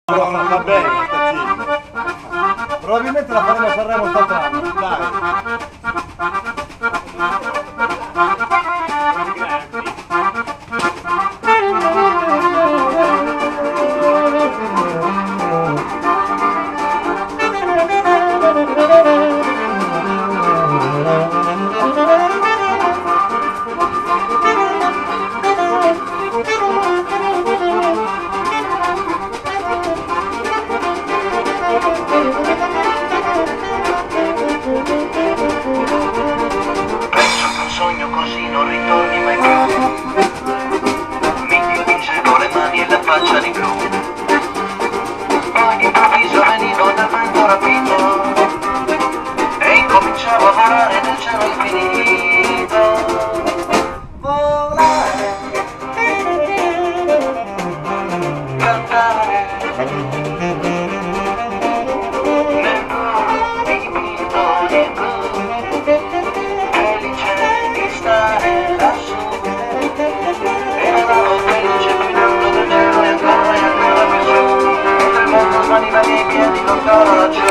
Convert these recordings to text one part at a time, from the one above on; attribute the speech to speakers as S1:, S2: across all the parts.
S1: No, no, va bene, sta zitto.
S2: Probabilmente la faremo a Sanremo quest'anno.
S1: Dai.
S3: Penso che un sogno così non ritorni mai più. Mi dipinge con le mani e la faccia di blu. Poi d'improvviso venivo dal vento rapito e incominciavo a volare nel cielo infinito. Volare, cantare nel blu dipinto di blu, felice di stare lassù, e andavo felice guidando del cielo e ancora più su, mentre il mondo smaniva i miei piedi lontano laggiù.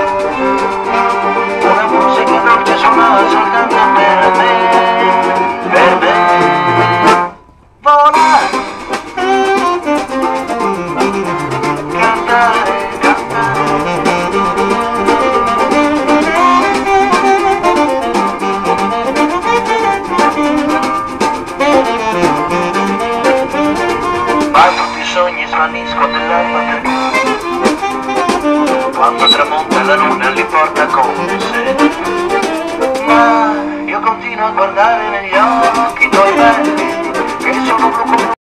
S3: Una musica dolce suonava soltanto per me, per me. Volare, cantare, ma tutti i sogni svaniscono dell'alba perché quando tramonta la luna li porta con sé. Ma io continuo a guardare negli occhi tuoi belli che sono blu come